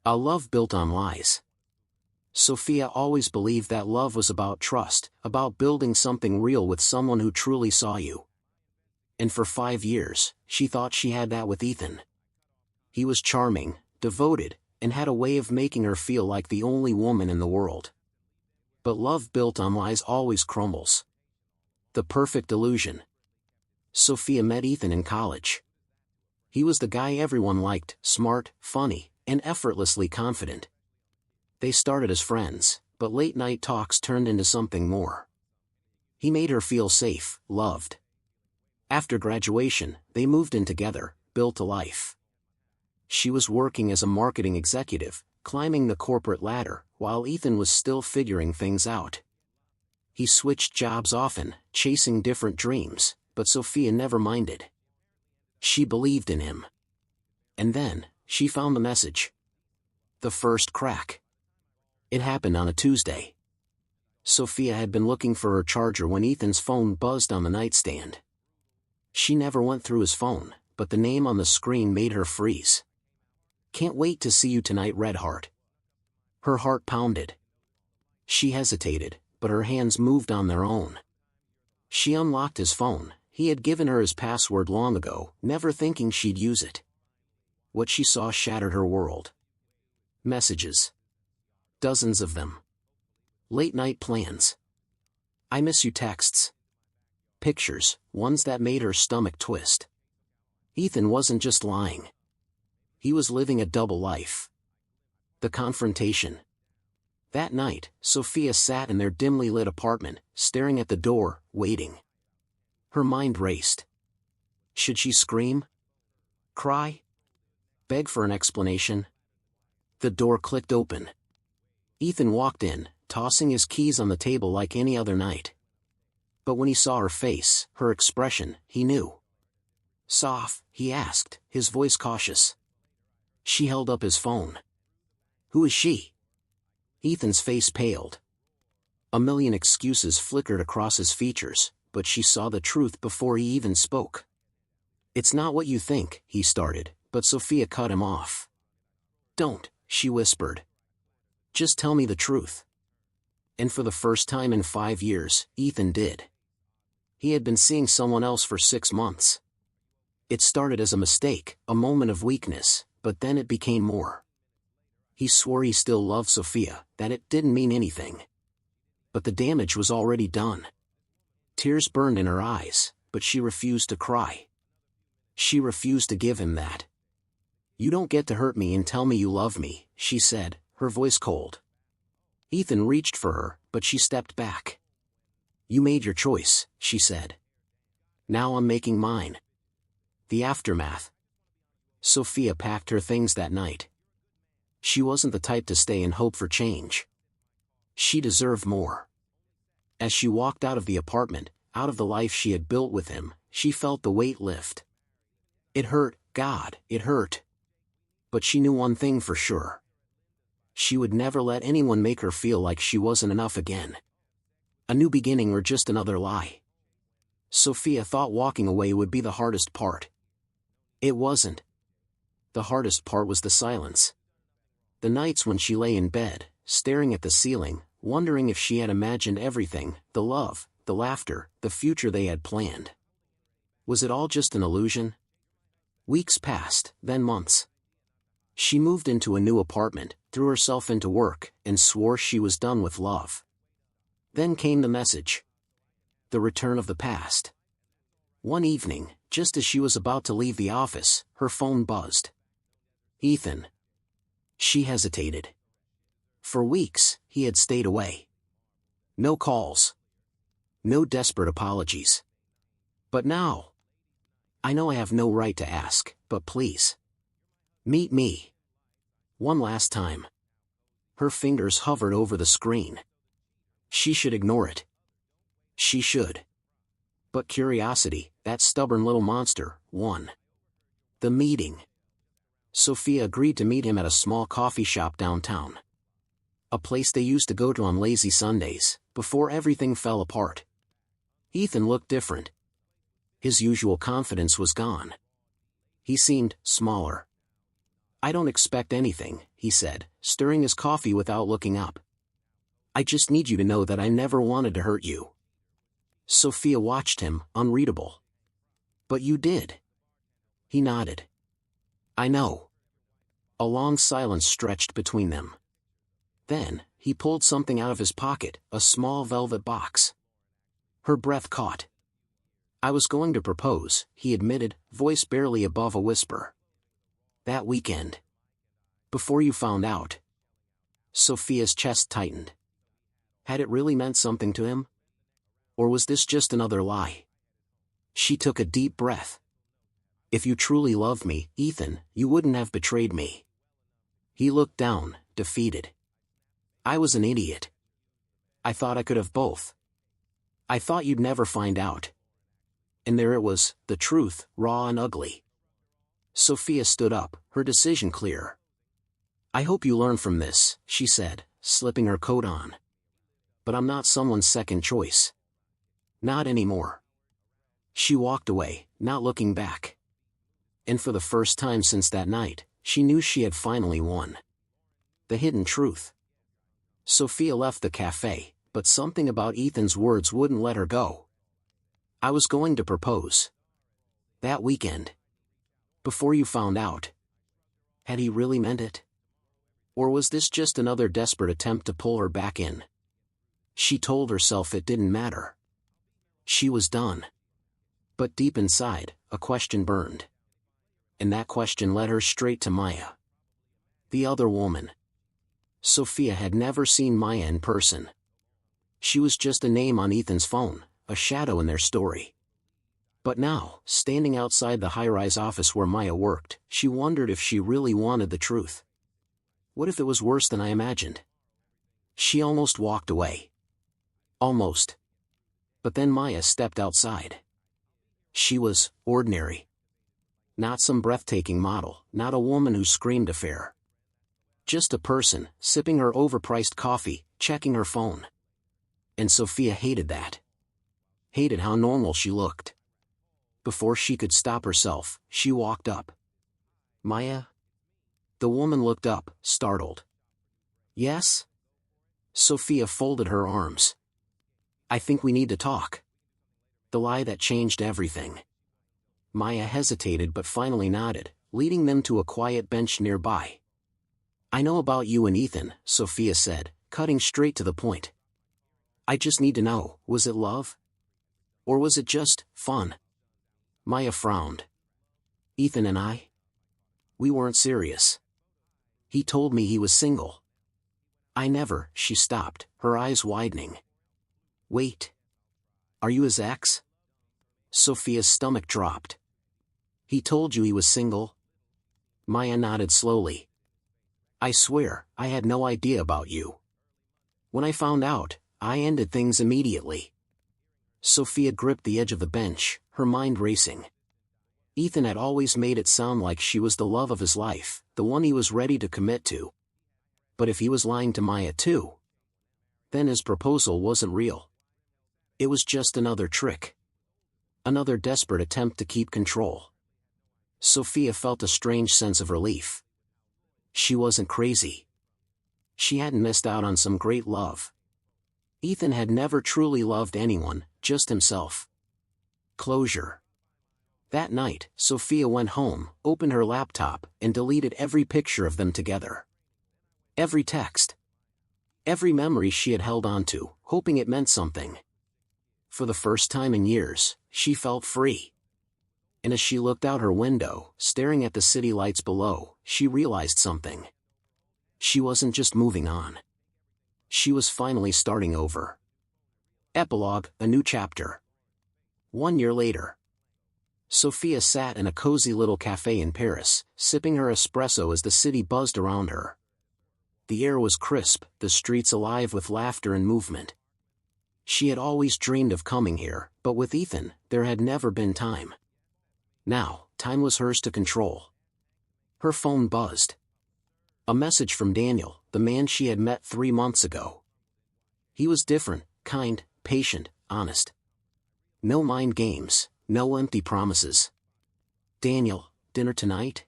A love built on lies. Sophia always believed that love was about trust, about building something real with someone who truly saw you. And for 5 years, she thought she had that with Ethan. He was charming, devoted, and had a way of making her feel like the only woman in the world. But love built on lies always crumbles. The perfect illusion. Sophia met Ethan in college. He was the guy everyone liked, smart, funny, and effortlessly confident. They started as friends, but late-night talks turned into something more. He made her feel safe, loved. After graduation, they moved in together, built a life. She was working as a marketing executive, climbing the corporate ladder, while Ethan was still figuring things out. He switched jobs often, chasing different dreams, but Sophia never minded. She believed in him. And then, she found the message. The first crack. It happened on a Tuesday. Sophia had been looking for her charger when Ethan's phone buzzed on the nightstand. She never went through his phone, but the name on the screen made her freeze. "Can't wait to see you tonight, Redheart." Her heart pounded. She hesitated, but her hands moved on their own. She unlocked his phone. He had given her his password long ago, never thinking she'd use it. What she saw shattered her world. Messages. Dozens of them. Late-night plans. "I miss you" texts. Pictures, ones that made her stomach twist. Ethan wasn't just lying. He was living a double life. The confrontation. That night, Sophia sat in their dimly lit apartment, staring at the door, waiting. Her mind raced. Should she scream? Cry? Beg for an explanation? The door clicked open. Ethan walked in, tossing his keys on the table like any other night. But when he saw her face, her expression, he knew. "Soph?" he asked, his voice cautious. She held up his phone. "Who is she?" Ethan's face paled. A million excuses flickered across his features, but she saw the truth before he even spoke. "It's not what you think," he started, but Sophia cut him off. "Don't," she whispered. "Just tell me the truth." And for the first time in 5 years, Ethan did. He had been seeing someone else for 6 months. It started as a mistake, a moment of weakness, but then it became more. He swore he still loved Sophia, that it didn't mean anything. But the damage was already done. Tears burned in her eyes, but she refused to cry. She refused to give him that. "You don't get to hurt me and tell me you love me," she said, her voice cold. Ethan reached for her, but she stepped back. "You made your choice," she said. "Now I'm making mine." The aftermath. Sophia packed her things that night. She wasn't the type to stay and hope for change. She deserved more. As she walked out of the apartment, out of the life she had built with him, she felt the weight lift. It hurt, God, it hurt. But she knew one thing for sure. She would never let anyone make her feel like she wasn't enough again. A new beginning or just another lie. Sophia thought walking away would be the hardest part. It wasn't. The hardest part was the silence. The nights when she lay in bed, staring at the ceiling, wondering if she had imagined everything, the love, the laughter, the future they had planned. Was it all just an illusion? Weeks passed, then months. She moved into a new apartment, threw herself into work, and swore she was done with love. Then came the message. The return of the past. One evening, just as she was about to leave the office, her phone buzzed. Ethan. She hesitated. For weeks, he had stayed away. No calls. No desperate apologies. But now. "I know I have no right to ask, but please. Meet me. One last time." Her fingers hovered over the screen. She should ignore it. She should. But curiosity, that stubborn little monster, won. The meeting. Sophia agreed to meet him at a small coffee shop downtown. A place they used to go to on lazy Sundays, before everything fell apart. Ethan looked different. His usual confidence was gone. He seemed smaller. "I don't expect anything," he said, stirring his coffee without looking up. I just need you to know that I never wanted to hurt you. Sophia watched him, unreadable. But you did. He nodded. I know. A long silence stretched between them. Then, he pulled something out of his pocket, a small velvet box. Her breath caught. I was going to propose, he admitted, voice barely above a whisper. That weekend. Before you found out. Sophia's chest tightened. Had it really meant something to him? Or was this just another lie? She took a deep breath. If you truly loved me, Ethan, you wouldn't have betrayed me. He looked down, defeated. I was an idiot. I thought I could have both. I thought you'd never find out. And there it was, the truth, raw and ugly. Sophia stood up, her decision clear. I hope you learn from this, she said, slipping her coat on. But I'm not someone's second choice. Not anymore. She walked away, not looking back. And for the first time since that night, she knew she had finally won. The hidden truth. Sophia left the cafe, but something about Ethan's words wouldn't let her go. I was going to propose. That weekend. Before you found out. Had he really meant it? Or was this just another desperate attempt to pull her back in? She told herself it didn't matter. She was done. But deep inside, a question burned. And that question led her straight to Maya. The other woman. Sophia had never seen Maya in person. She was just a name on Ethan's phone, a shadow in their story. But now, standing outside the high-rise office where Maya worked, she wondered if she really wanted the truth. What if it was worse than I imagined? She almost walked away. Almost. But then Maya stepped outside. She was ordinary. Not some breathtaking model, not a woman who screamed affair. Just a person, sipping her overpriced coffee, checking her phone. And Sophia hated that. Hated how normal she looked. Before she could stop herself, she walked up. Maya? The woman looked up, startled. Yes? Sophia folded her arms. I think we need to talk. The lie that changed everything. Maya hesitated but finally nodded, leading them to a quiet bench nearby. I know about you and Ethan, Sophia said, cutting straight to the point. I just need to know, was it love? Or was it just fun? Maya frowned. Ethan and I? We weren't serious. He told me he was single. I never, she stopped, her eyes widening. Wait. Are you his ex? Sophia's stomach dropped. He told you he was single? Maya nodded slowly. I swear, I had no idea about you. When I found out, I ended things immediately. Sophia gripped the edge of the bench, her mind racing. Ethan had always made it sound like she was the love of his life, the one he was ready to commit to. But if he was lying to Maya too, then his proposal wasn't real. It was just another trick. Another desperate attempt to keep control. Sophia felt a strange sense of relief. She wasn't crazy. She hadn't missed out on some great love. Ethan had never truly loved anyone, just himself. Closure. That night, Sophia went home, opened her laptop, and deleted every picture of them together. Every text. Every memory she had held onto, hoping it meant something. For the first time in years, she felt free. And as she looked out her window, staring at the city lights below, she realized something. She wasn't just moving on. She was finally starting over. Epilogue, a new chapter. 1 year later. Sophia sat in a cozy little cafe in Paris, sipping her espresso as the city buzzed around her. The air was crisp, the streets alive with laughter and movement. She had always dreamed of coming here, but with Ethan, there had never been time. Now, time was hers to control. Her phone buzzed. A message from Daniel, the man she had met 3 months ago. He was different, kind, patient, honest. No mind games, no empty promises. Daniel, dinner tonight?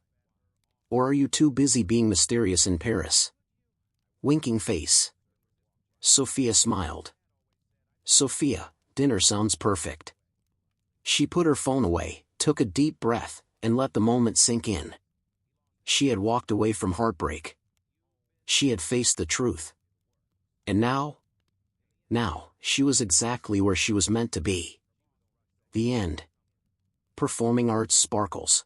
Or are you too busy being mysterious in Paris? Winking face. Sophia smiled. Sophia, dinner sounds perfect. She put her phone away, took a deep breath, and let the moment sink in. She had walked away from heartbreak. She had faced the truth. And now? Now, she was exactly where she was meant to be. The end. Performing arts sparkles.